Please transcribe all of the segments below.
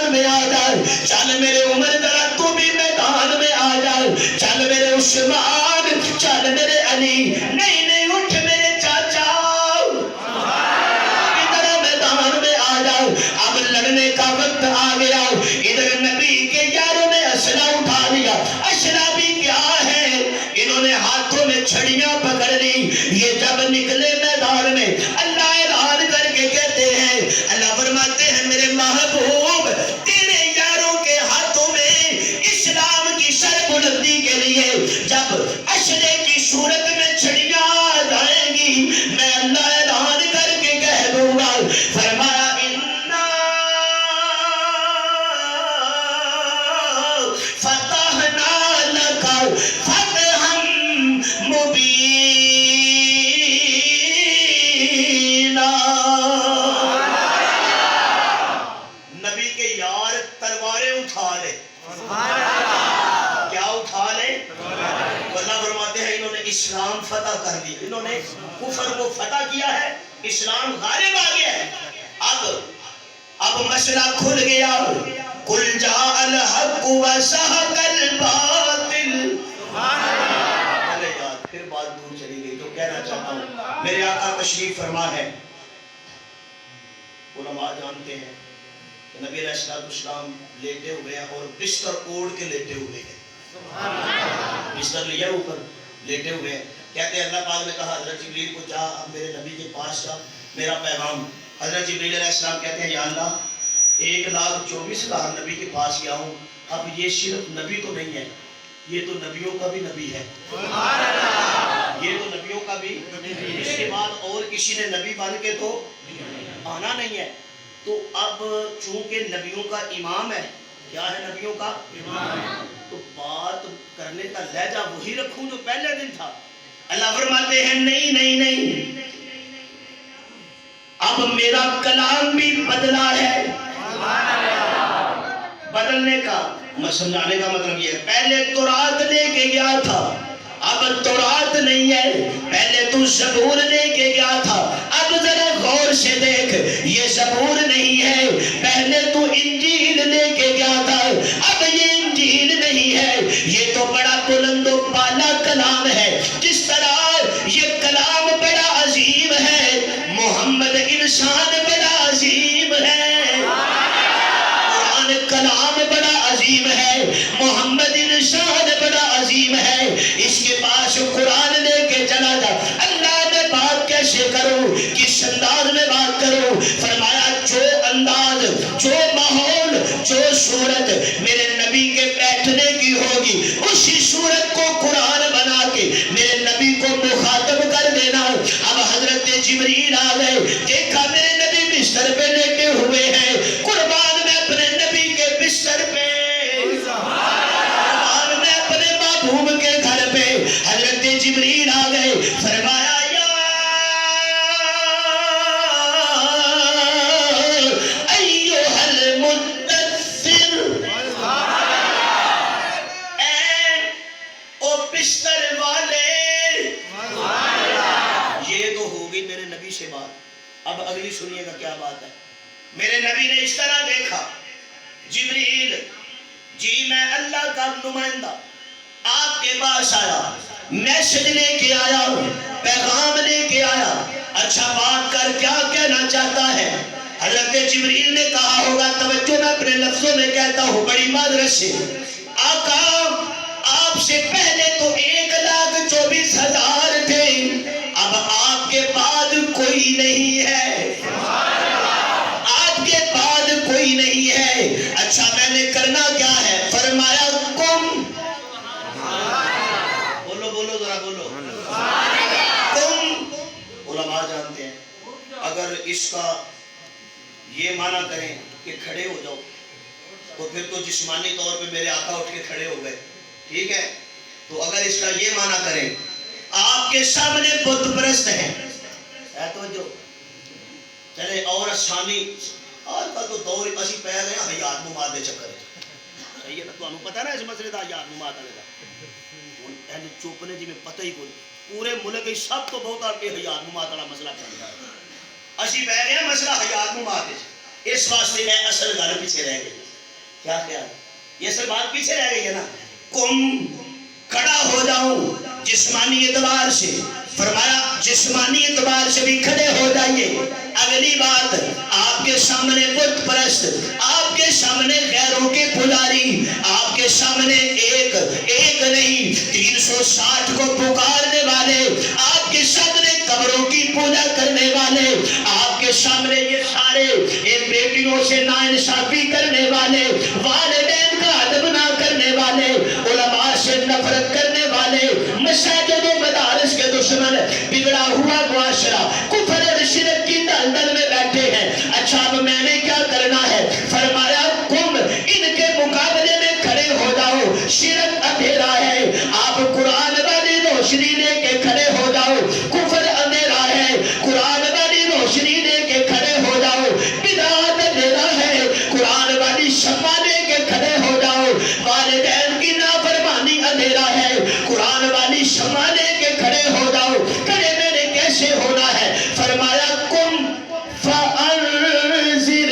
میدان میں آ جا، چل میرے عمر ذرا تو بھی میدان میں آ جا، چل میرے عثمان، چل میرے علی، نہیں نہیں اٹھ میرے چاچا، ادھر میدان میں آ جاؤ، اب لڑنے کا وقت آ گیا۔ ادھر نبی کے یاروں نے اسلحہ اٹھا لیا۔ اسلحہ بھی کیا ہے، انہوں نے ہاتھوں میں چھڑیاں پکڑ لی۔ یہ جب نکلے میدان میں، اللہ اعلان کر کے کہتے ہیں، اللہ فرماتے ہیں میرے محبوب تیرے یاروں کے ہاتھوں میں اسلام کی سر بلندی کے لیے جب اشرے کی صورت میں چھڑیاں آ جائیں گی، میں اللہ اعلان کر کے کہہ دوں گا، فرمایا فتحنا لک فتحا مبینا۔ نبی کے یار تلواریں اٹھا لے، کیا اٹھا لے؟ اللہ فرماتے ہیں انہوں نے اسلام فتح کر دی، انہوں نے کفر کو فتح کیا ہے، اسلام غالب آ گیا ہے۔ اب مسئلہ کھل گیا، قل جاء الحق وزهق الباطل۔ پھر بات دور چلی گئی، تو کہنا چاہتا ہوں میرے آقا تشریف فرما ہے، علماء جانتے ہیں کہ نبی علیہ السلام لیٹے ہوئے ہیں اور بستر اوڑھ کے لیٹے ہوئے ہیں، بستر لیا اوپر لیٹے ہوئے ہیں۔ کہتے ہیں اللہ پاک نے کہا حضرت جبریل کو جا میرے نبی کے پاس جا، میرا پیغام۔ حضرت جبریل علیہ السلام کہتے ہیں یا اللہ 1,24,000 نبی کے پاس گیا ہوں، اب یہ صرف نبی تو نہیں ہے، یہ تو نبیوں کا بھی نبی ہے، یہ تو نبیوں کا بھی، اس کے بعد اور کسی نے نبی بن کے تو آنا نہیں ہے۔ تو اب چونکہ نبیوں کا امام ہے، کیا ہے نبیوں کا امام، تو بات کرنے کا لہجہ وہی رکھوں جو پہلے دن تھا۔ اللہ فرماتے ہیں نہیں نہیں نہیں، اب میرا کلام بھی بدلا ہے۔ بدلنے کا سمجھانے کا مطلب یہ ہے، پہلے تورات لے کے گیا تھا، اب تورات نہیں ہے، پہلے تو زبور لے کے گیا تھا، اب ذرا غور سے دیکھ یہ زبور نہیں ہے، پہلے تو انجیل لے کے گیا تھا، اب یہ انجیل نہیں ہے، یہ تو بڑا بلند و بالا کلام ہے۔ جس طرح یہ کلام بڑا عظیم ہے، محمد انسان بڑا عظیم ہے، قرآن کلام بڑا عظیم ہے، محمد انسان بڑا عظیم ہے۔ اس کے پاس قرآن لے کے چلا جا، اللہ میں بات کیسے کروں، کس انداز میں بات کروں؟ فرمایا جو انداز، جو ماحول، جو صورت میرے نبی کے بیٹھنے کی ہوگی، اسی صورت کو قرآن بنا کے میرے نبی کو مخاطب کر دینا۔ اب حضرت جبریل آ گئے، دیکھا میرے نبی بستر پہ لیٹے ہوئے ہیں، قربان میں اپنے نبی کے بستر پہ، قربان میں اپنے محبوب کے گھر پہ۔ حضرت جبریل آ گئے، فرمایا یا ایھا المدثر، اے او بستر والے۔ یہ تو ہوگی میرے نبی سے بات۔ اب اگلی سنیے گا کیا بات ہے۔ میرے نبی نے اس طرح دیکھا، جبریل جی میں اللہ کا نمائندہ آپ کے پاس آیا، میسج لے کے آیا، پیغام لے کے آیا، اچھا بات کر کیا کہنا چاہتا ہے؟ حضرت جبریل نے کہا ہوگا، توجہ میں اپنے لفظوں میں کہتا ہوں بڑی معذرت سے، آقا آپ سے پہلے تو 1,24,000 تھے، اب آپ کے بعد کوئی نہیں ہے، آپ کے بعد کوئی نہیں ہے، اچھا میں نے کرنا کیا ہے؟ فرمایا کم، بولو بولو ذرا بولو، کم۔ علماء جانتے ہیں اگر اس کا یہ معنی کریں کہ کھڑے ہو جاؤ، تو پھر تو جسمانی طور پہ میرے آقا اٹھ کے کھڑے ہو گئے، ٹھیک ہے؟ تو اگر اس کا یہ معنی کریں آپ کے سامنے بت پرست ہیں، توجہ چلے، اور آسانی آج کا تو دور اسی پہ گئے ہیں حیات مماد دے چکر ہے، صحیح ہے نا؟ تو انہوں پتہ نا اس مسئلے دا حیات مماد دے دا اینڈ چوپنے جی میں پتہ ہی کوئی، پورے ملک سب تو بہت آپ کے حیات مماد والا مسئلہ چل رہا ہے، اسی پہ گئے ہیں مسئلہ حیات مماد دے، اس واسطے ہے اصل گل پیچھے رہ گئی۔ کیا خیال؟ یہ سب بات پیچھے رہ گئی ہے نا. کم کھڑا ہو جاؤں جسمانی اعتبار سے. فرمایا جسمانی اعتبار سے بھی کھڑے ہو جائیے. اگلی بات آپ کے سامنے بت پرست, آپ کے سامنے غیروں کے پجاری, آپ کے سامنے ایک نہیں 360 کو پکارنے والے, آپ کے سامنے قبروں کی پوجا کرنے والے, آپ کے سامنے یہ سارے بیٹیوں سے ناانصافی کرنے والے, والدین کا ادب نہ کرنے والے, علماء سے نفرت کرنے والے, مساجد و مدارس کے دشمن, بگڑا ہوا معاشرہ کفر اور شرک کی دلدل میں بیٹھے ہیں. اچھا اب میں نے کیا کرنا ہے؟ فرمایا تم ان کے مقابلے میں کھڑے ہو جاؤ. شرک اندھیرا ہے, آپ قرآن والی روشنی لے کے کھڑے ہو جاؤ. کفر اندھیرا ہے, قرآن والی روشنی لے کے کھڑے ہو جاؤ. بدعت اندھیرا ہے, قرآن والی شمع لے کے کھڑے ہو جاؤ. والدین کی نافرمانی اندھیرا ہے, قرآن والی شمع لے کے کھڑے ہو جاؤ. کھڑے میں نے کیسے ہونا ہے؟ فرمایا کم فانذر.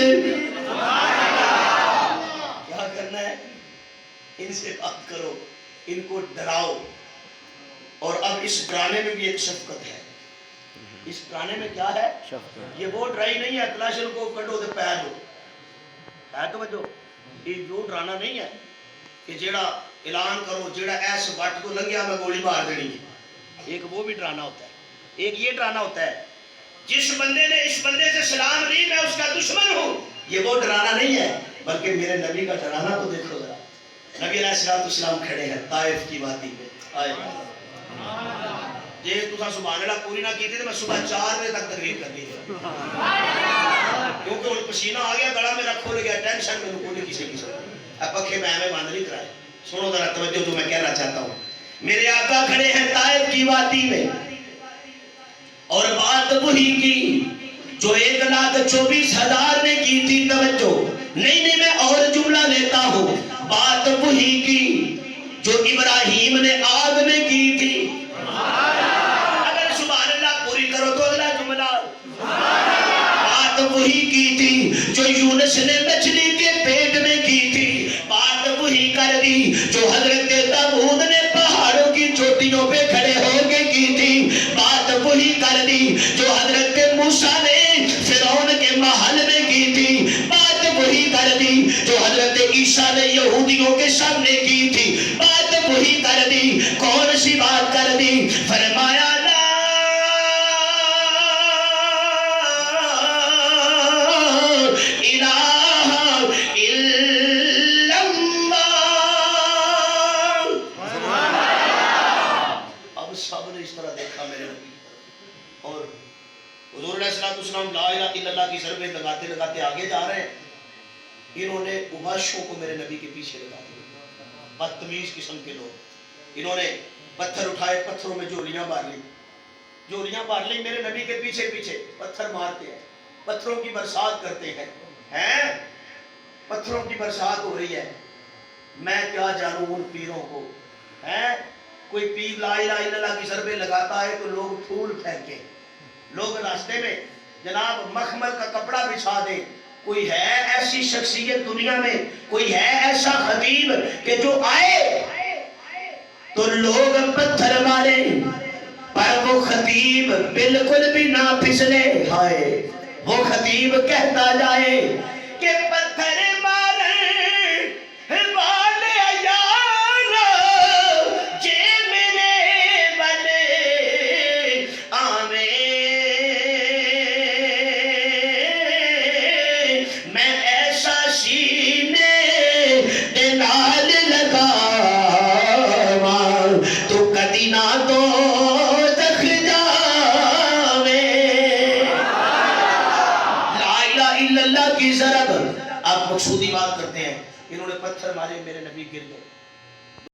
کیا کرنا ہے؟ ان سے بات کرو, ان کو ڈراؤ. اور اب اس ڈرانے میں بھی ایک شفقت ہے. اس ڈرانے میں کیا ہے؟ یہ وہ ڈرائی نہیں ہے کلاشن کو کڈو دے پیر دو, ہے تو بچو, یہ وہ ڈرانا نہیں ہے کہ جیڑا اعلان کرو جیڑا ایس وٹ کو لنگیا میں گولی مار دینی ہے. ایک وہ بھی ڈرانا ہوتا ہے, ایک یہ ڈرانا ہوتا ہے جس بندے نے اس بندے سے سلام لی میں اس کا دشمن ہوں, یہ وہ ڈرانا نہیں ہے. بلکہ میرے نبی کا ڈرانا تو دیکھو ذرا. نبی علیہ السلام کھڑے ہیں طائف کی وادی میں. آئے جی تسا سبحان اللہ پوری نہ کی تھی تو میں صبح 4 بجے تک تقریر کر دی, کیونکہ ان پسینہ آ گیا, گلا میرا کھل گیا, ٹینشن میں کوئی نہیں کسی قسم. اب پکھے میں ہمیں بند نہیں کرائے. سنو ذرا توجہ جو میں کہنا چاہتا ہوں. میرے آقا کھڑے ہیں طائف کی وادی میں, اور بات وہی کی جو 1,24,000 نے کی تھی. توجہ نہیں میں اور جملہ لیتا ہوں. بات وہی کی جو ابراہیم نے آگ میں کی تھی. اگر سبحان اللہ پوری کرو تو اگلا جملہ. بات وہی کی تھی جو یونس نے مچھلی کے پیٹ میں کی تھی. بات وہی کر دی جو حضرت داؤد نے پہاڑوں کی چوٹیوں پہ کھڑے ہو کے کی تھی. بات وہی کر دی جو حضرت موسیٰ نے فرعون کے محل میں کی تھی. بات وہی کر دی جو حضرت عیسیٰ نے یہودیوں کے سامنے کی تھی. بات وہی کر دی. کون سی بات کر دی؟ فرمایا لا الہ الا اللہ. اب سب نے اس طرح دیکھا میرے نبی, اور حضور علیہ السلام لا الہ الا اللہ کی ضربیں لگاتے لگاتے آگے جا رہے ہیں. انہوں نے عباشوں کو میرے نبی کے پیچھے لگا دیا, بدتمیز قسم کے لوگ. انہوں نے پتھر اٹھائے, پتھروں میں جولیاں مار لی میرے نبی کے پیچھے پیچھے. پتھر مارتے ہیں, پتھروں کی برسات کرتے ہیں, پتھروں کی برسات ہو رہی ہے. میں کیا جانوں ان پیروں کو, کوئی پیر لا الہ الا اللہ کی ضربیں لگاتا ہے تو لوگ پھول پھینکیں, لوگ راستے میں جناب مخمل کا کپڑا بچھا دیں. کوئی ہے ایسی شخصیت دنیا میں, کوئی ہے ایسا خطیب کہ جو آئے تو لوگ پتھر مارے پر وہ خطیب بالکل بھی نہ پھسلے. ہائے وہ خطیب کہتا جائے کہ پتھر مارے والے یار جے میرے بلے آوے, میں ایسا سینے دے نال لگا تو کدی نہ تو تک جاوے. لا الہ الا اللہ کی ضرب. آپ مقصودی بات کرتے ہیں. انہوں نے پتھر مارے, میرے نبی گر گئے.